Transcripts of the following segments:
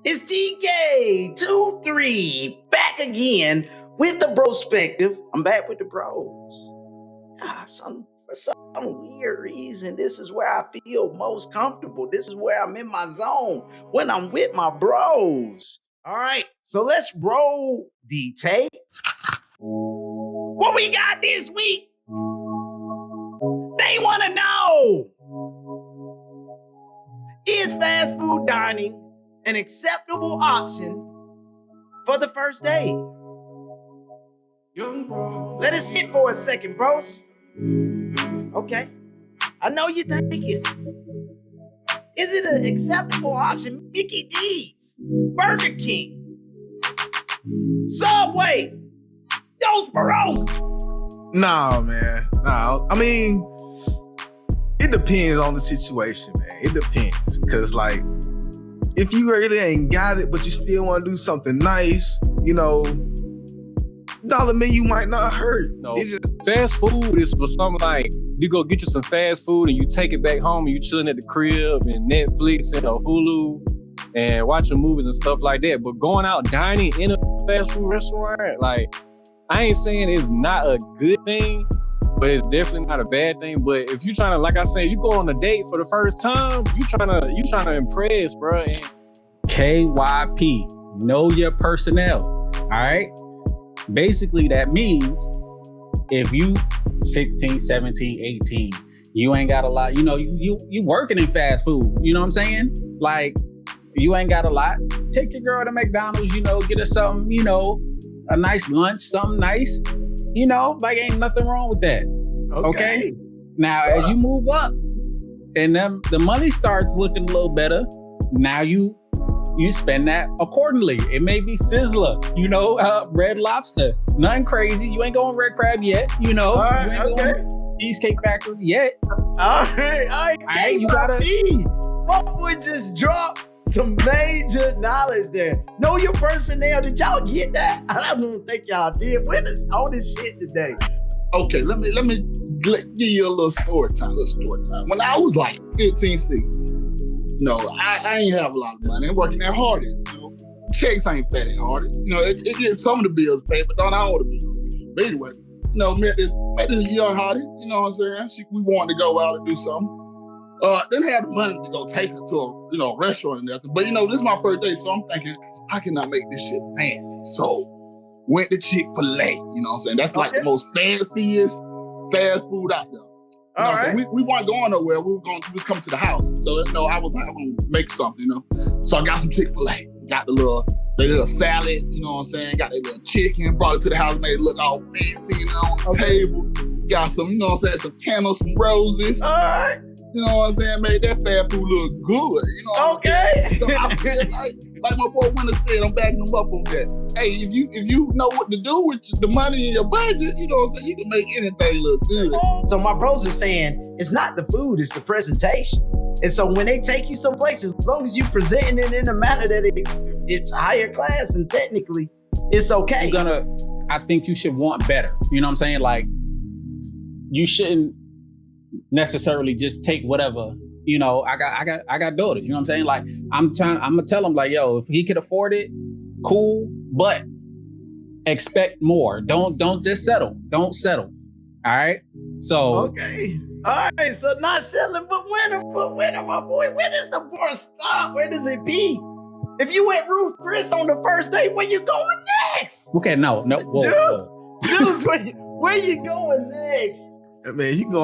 It's TK23 back again with the Brospective. I'm back with the bros. For some weird reason, this is where I feel most comfortable. This is where I'm in my zone when I'm with my bros. All right, so let's roll the tape. What we got this week? They want to know, is fast food dining an acceptable option for the first date? Let it sit for a second, bros. Okay, I know you're thinking, is it an acceptable option? Mickey D's, Burger King, Subway, those bros. Nah, man. Nah, I mean, it depends on the situation, man. It depends. Cause like, if you really ain't got it, but you still want to do something nice, you know, dollar menu might not hurt. No, fast food is for something like, you go get you some fast food and you take it back home and you chilling at the crib and Netflix and Hulu and watching movies and stuff like that. But going out dining in a fast food restaurant, like, I ain't saying it's not a good thing, but it's definitely not a bad thing. But if you trying to, like I said, you go on a date for the first time, you trying to impress, bro. And KYP, know your personnel. All right. Basically, that means if you 16, 17, 18, you ain't got a lot, you know, you working in fast food, you know what I'm saying? Like, you ain't got a lot. Take your girl to McDonald's, you know, get her something, you know, a nice lunch, something nice, you know, like ain't nothing wrong with that. Okay? Now, as you move up and then the money starts looking a little better, now you spend that accordingly. It may be Sizzler, you know, Red Lobster, nothing crazy. You ain't going Red Crab yet, you know. All right, you ain't going Cheesecake Factory yet. All right, you gotta. My boy just dropped some major knowledge there. Know your personnel. Did y'all get that? I don't think y'all did. We're on this shit today. Okay, let me give you a little story time. When I was like 15, 16, you know, I ain't have a lot of money. I'm working at Hardee's, you know. Checks ain't fat at Hardee's. You know, it gets some of the bills paid, but don't all the bills. But anyway, you know, met this young hottie, you know what I'm saying? We wanted to go out and do something. Didn't have the money to go take her to a, you know, restaurant and nothing. But, you know, this is my first day, so I'm thinking, how can I make this shit fancy? So, went to Chick-fil-A, you know what I'm saying? That's like the most fanciest fast food out there. You know, right. So we weren't going nowhere. We come to the house. So, you know, I was like, I'm going to make something, you know? So I got some Chick-fil-A. Got the little salad, you know what I'm saying? Got the little chicken, brought it to the house, made it look all fancy, you know, on the table. Got some, you know what I'm saying, some candles, some roses. All right. You know what I'm saying? Made that fast food look good. You know what I'm saying? So I feel like my boy Winter said, I'm backing him up on that. Hey, if you know what to do with the money in your budget, you know what I'm saying? You can make anything look good. So my bros are saying it's not the food, it's the presentation. And so when they take you some places, as long as you presenting it in a manner that it's higher class and technically it's okay. I think you should want better. You know what I'm saying? Like, you shouldn't necessarily just take whatever, you know. I got daughters, you know what I'm saying? Like, I'm gonna tell them, like, yo, if he could afford it, cool, but expect more. Don't just settle. Don't settle. All right. So okay. All right. So not settling, but winner, my boy. Where does the bar stop? Where does it be? If you went Ruth Chris on the first date, where you going next? Okay, no. Juice, where you going next? Man, if you go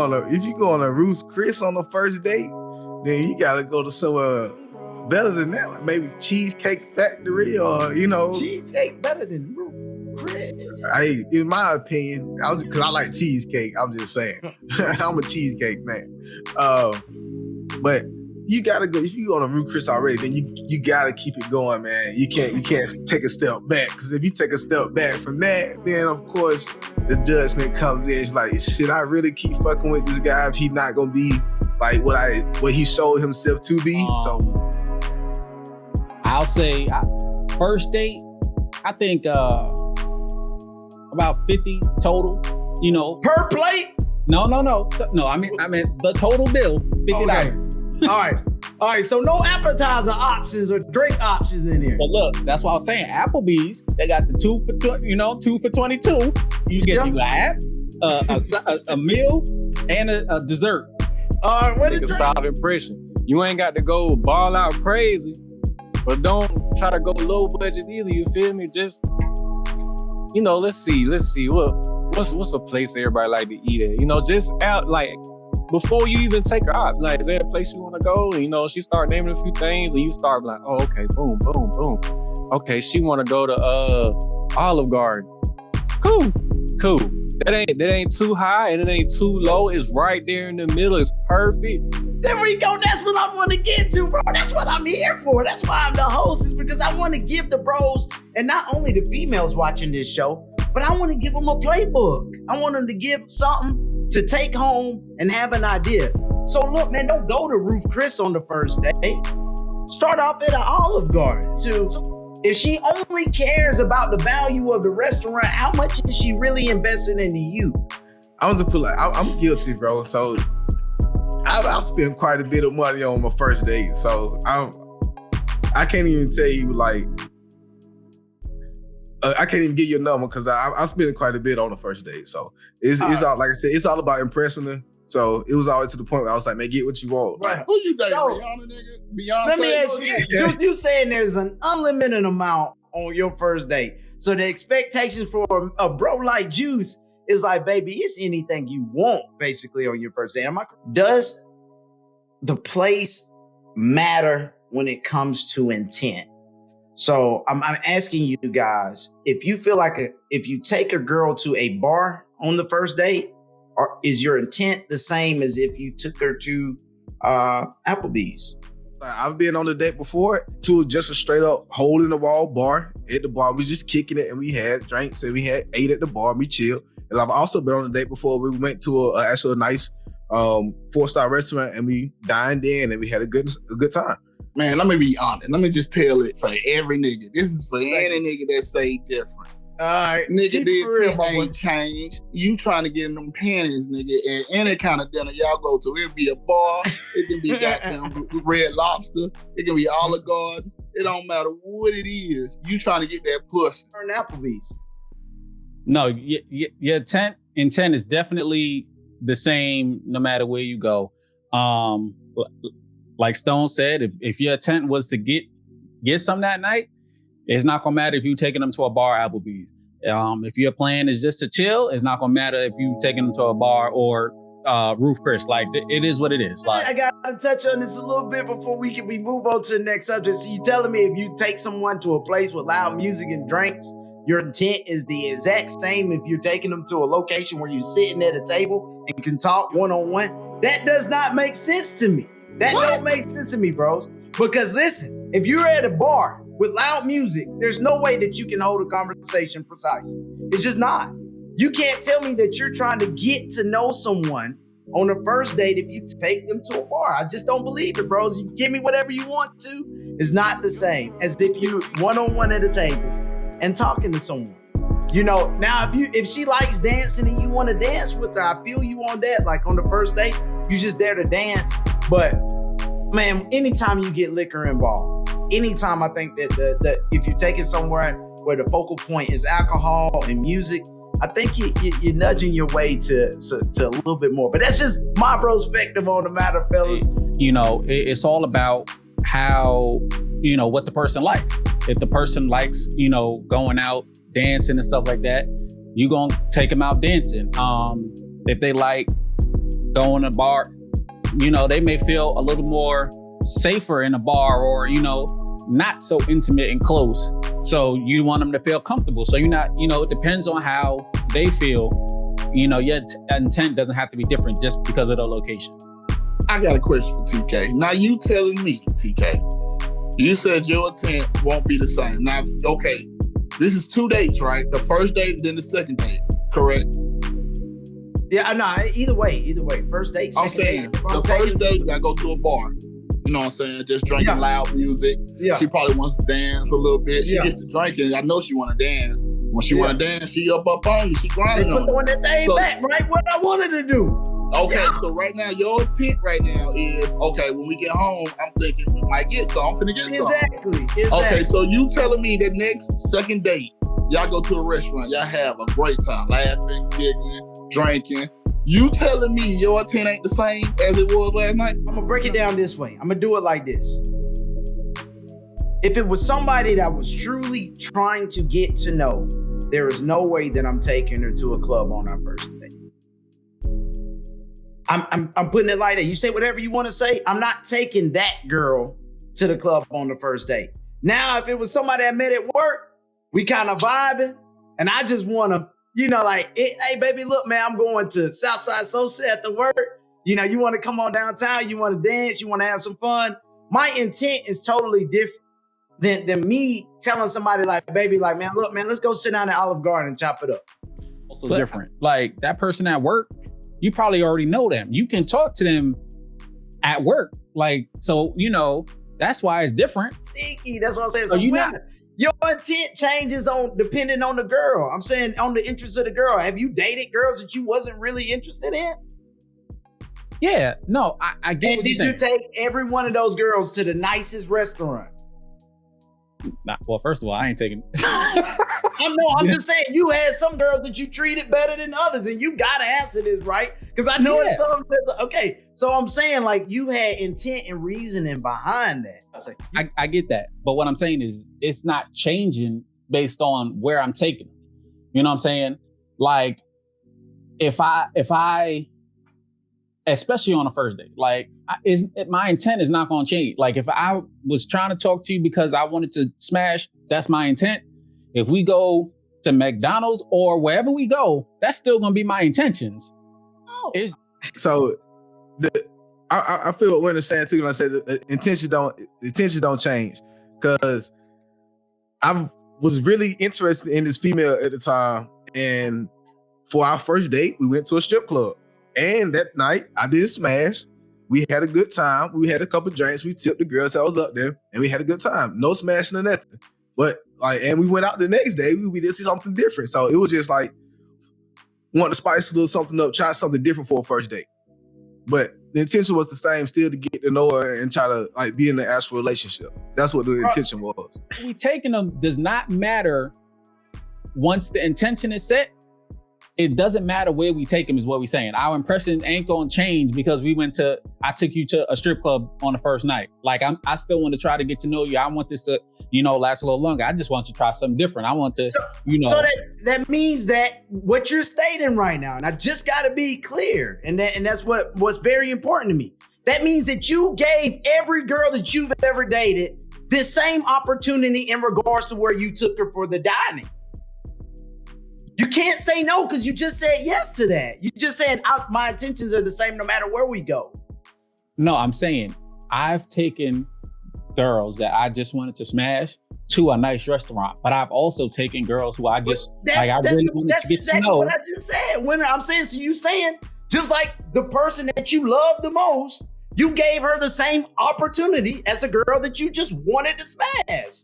on a Ruth's Chris on the first date, then you gotta go to somewhere better than that, like maybe Cheesecake Factory, or, you know, cheesecake better than Ruth's Chris. In my opinion, because I like cheesecake. I'm just saying, I'm a cheesecake man. But you gotta go. If you go on a Ruth's Chris already, then you gotta keep it going, man. You can't take a step back, because if you take a step back from that, then of course the judgment comes in. It's like, should I really keep fucking with this guy if he's not gonna be like what he showed himself to be? So I'll say first date, I think about 50 total. You know, per plate? No. I mean the total bill, $50. Okay. All right. All right, so no appetizer options or drink options in here. But look, that's what I was saying. Applebee's, they got the 2 for 22. You get you a meal and a dessert. All right, what Make a is solid impression. You ain't got to go ball out crazy, but don't try to go low budget either. You feel me? Just let's see. What's a place everybody like to eat at? Just out like before you even take her out. Like, is there a place you want to go? And, she start naming a few things, and you start like, oh, okay, boom, boom, boom. Okay, she want to go to Olive Garden. Cool. That ain't too high and it ain't too low. It's right there in the middle. It's perfect. There we go. That's what I want to get to, bro. That's what I'm here for. That's why I'm the host, is because I want to give the bros, and not only the females watching this show, but I want to give them a playbook. I want them to give something to take home and have an idea. So look, man, don't go to Ruth Chris on the first day. Start off at an Olive Garden. So if she only cares about the value of the restaurant, how much is she really investing into you? I'm just put I'm guilty, bro. So I'll spend quite a bit of money on my first date. So I can't even tell you I can't even give you a number because I spent quite a bit on the first date. So it's all, like I said, it's all about impressing her. So it was always to the point where I was like, man, get what you want. Right. Who you dating, Rihanna, nigga? Beyonce? Let me ask you, you saying there's an unlimited amount on your first date. So the expectations for a bro like Juice is like, baby, it's anything you want, basically, on your first date. Does the place matter when it comes to intent? So I'm asking you guys, if you feel like if you take a girl to a bar on the first date, or is your intent the same as if you took her to Applebee's? I've been on a date before to just a straight up hole in the wall bar. At the bar, we just kicking it, and we had drinks and we ate at the bar. We chilled. And I've also been on a date before. We went to a nice 4-star restaurant, and we dined in, and we had a good time. Man, let me be honest. Let me just tell it for every nigga. This is for any nigga that say different. All right. Nigga did ain't change. You trying to get in them panties, nigga, and any kind of dinner y'all go to. It be a bar. It can be goddamn Red Lobster. It can be Olive Garden. It don't matter what it is. You trying to get that pussy. Turn Applebee's. No, your intent is definitely the same no matter where you go. Like Stone said, if your intent was to get some that night, it's not gonna matter if you taking them to a bar, Applebee's. If your plan is just to chill, it's not gonna matter if you taking them to a bar or Ruth Chris. Like, it is what it is. Like, I gotta touch on this a little bit before we move on to the next subject. So you telling me if you take someone to a place with loud music and drinks, your intent is the exact same if you're taking them to a location where you're sitting at a table and can talk one-on-one? That does not make sense to me. That don't make sense to me, bros. Because listen, if you're at a bar with loud music, there's no way that you can hold a conversation precisely. It's just not. You can't tell me that you're trying to get to know someone on a first date if you take them to a bar. I just don't believe it, bros. You give me whatever you want to. It's not the same as if you one-on-one at a table and talking to someone. Now if she likes dancing and you want to dance with her, I feel you on that. Like on the first date, you just there to dance. But man, anytime you get liquor involved, anytime I think that if you take it somewhere where the focal point is alcohol and music, I think you're nudging your way to a little bit more. But that's just my perspective on the matter, fellas. It's all about how, what the person likes. If the person likes, going out, dancing and stuff like that, you gonna take them out dancing. If they like going to a bar, they may feel a little more safer in a bar or, not so intimate and close. So you want them to feel comfortable. So you're not, it depends on how they feel. Your intent doesn't have to be different just because of the location. I got a question for TK. Now you telling me, TK, you said your intent won't be the same. Now, okay, this is 2 dates, right? The first date and then the second date, correct? Yeah, no, either way. First date, second date. The first date, I go to a bar. You know what I'm saying? Just drinking loud music. Yeah. She probably wants to dance a little bit. She gets to drinking. I know she want to dance. When she want to dance, she up on you. She grinding on you. Put that thing back, right? What I wanted to do. Okay, Yeah. so right now, your intent right now is, okay, when we get home, I'm thinking we might get some. I'm finna get some. Exactly. Okay, so you telling me that next second date, y'all go to a restaurant, y'all have a great time, laughing, giggling, drinking. You telling me your intent ain't the same as it was last night? I'm gonna break it down this way. I'm gonna do it like this. If it was somebody that was truly trying to get to know, there is no way that I'm taking her to a club on our first date. I'm putting it like that. You say whatever you want to say. I'm not taking that girl to the club on the first date. Now, if it was somebody I met at work, we kind of vibing, and I just want to, hey, baby, look, man, I'm going to Southside Social after work. You want to come on downtown, you want to dance, you want to have some fun. My intent is totally different than me telling somebody like, baby, like, man, look, man, let's go sit down at Olive Garden and chop it up. Also different. Like that person at work, you probably already know them. You can talk to them at work. Like, so, that's why it's different. Sticky, that's what I'm saying. So your intent changes depending on the girl. I'm saying on the interest of the girl. Have you dated girls that you wasn't really interested in? Yeah, no, I get And what did you're you saying. take every one of those girls to the nicest restaurant? Well, first of all, I ain't taking. I'm just saying you had some girls that you treated better than others, and you gotta answer this, right? Because I know it's some. Okay, so I'm saying like you had intent and reasoning behind that. I get that, but what I'm saying is it's not changing based on where I'm taking them. You know what I'm saying? Like if I, especially on a first date, like my intent is not going to change. Like if I was trying to talk to you because I wanted to smash, that's my intent. If we go to McDonald's or wherever we go, that's still going to be my intentions. Oh. So I feel what Winter's saying too when I said intentions don't change, because I was really interested in this female at the time, and for our first date, we went to a strip club, and that night I did smash. We had a good time. We had a couple drinks. We tipped the girls that was up there, and we had a good time. No smashing or nothing. But and we went out the next day. We did something different. So it was just like wanting to spice a little something up, try something different for a first date. But the intention was the same, still to get to know her and try to like be in the actual relationship. That's what the intention was. We taking them does not matter once the intention is set. It doesn't matter where we take them is what we're saying. Our impression ain't gonna change because I took you to a strip club on the first night. Like I still want to try to get to know you. I want this to, last a little longer. I just want you to try something different. I want to, So that means that what you're stating right now, and I just got to be clear, and that's what's very important to me. That means that you gave every girl that you've ever dated the same opportunity in regards to where you took her for the dining. You can't say no because you just said yes to that. You just saying my intentions are the same no matter where we go. No, I'm saying I've taken girls that I just wanted to smash to a nice restaurant, but I've also taken girls who I just really wanted to get to know. What I just said. When I'm saying, so you saying just like the person that you love the most, you gave her the same opportunity as the girl that you just wanted to smash.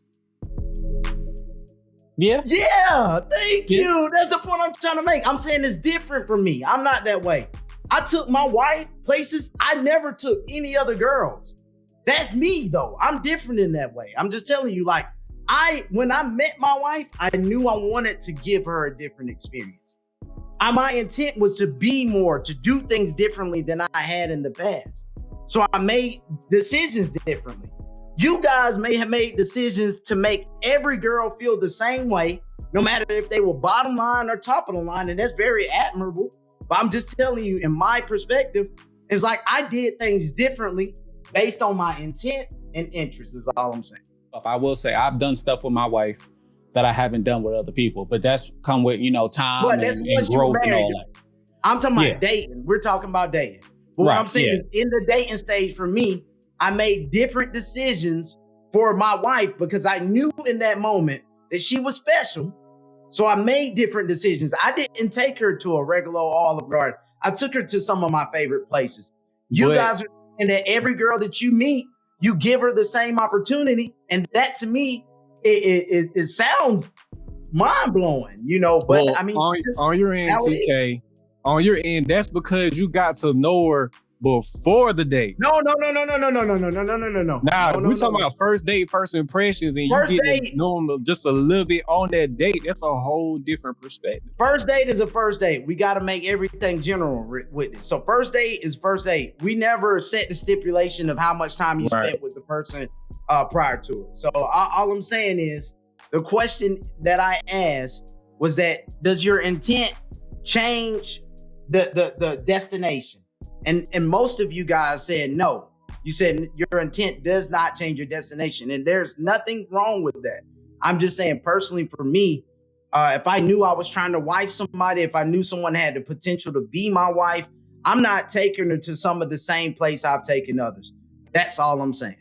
Yeah. Yeah, thank you. That's the point I'm trying to make. I'm saying it's different from me. I'm not that way. I took my wife places I never took any other girls. That's me though. I'm different in that way. I'm just telling you, like, when I met my wife, I knew I wanted to give her a different experience. My intent was to do things differently than I had in the past. So I made decisions differently. You guys may have made decisions to make every girl feel the same way, no matter if they were bottom line or top of the line, and that's very admirable. But I'm just telling you, in my perspective, it's like I did things differently based on my intent and interest is all I'm saying. I will say I've done stuff with my wife that I haven't done with other people, but that's come with, time and growth and all that. I'm talking about dating. We're talking about dating. But what I'm saying is in the dating stage for me, I made different decisions for my wife because I knew in that moment that she was special. So I made different decisions. I didn't take her to a regular Olive Garden. I took her to some of my favorite places. You guys are saying that every girl that you meet, you give her the same opportunity. And that to me, it sounds mind blowing, but well, I mean, on your end, TK, on your end, that's because you got to know her before the date. No. Now, we talking about first date, first impressions, and First you get date- to know them just a little bit on that date. That's a whole different perspective. First date is a first date. We got to make everything general with it. So first date is first date. We never set the stipulation of how much time you Right. spent with the person prior to it. So all I'm saying is the question that I asked was that does your intent change the destination? And most of you guys said no. You said your intent does not change your destination. And there's nothing wrong with that. I'm just saying personally for me, if I knew I was trying to wife somebody, if I knew someone had the potential to be my wife, I'm not taking her to some of the same place I've taken others. That's all I'm saying.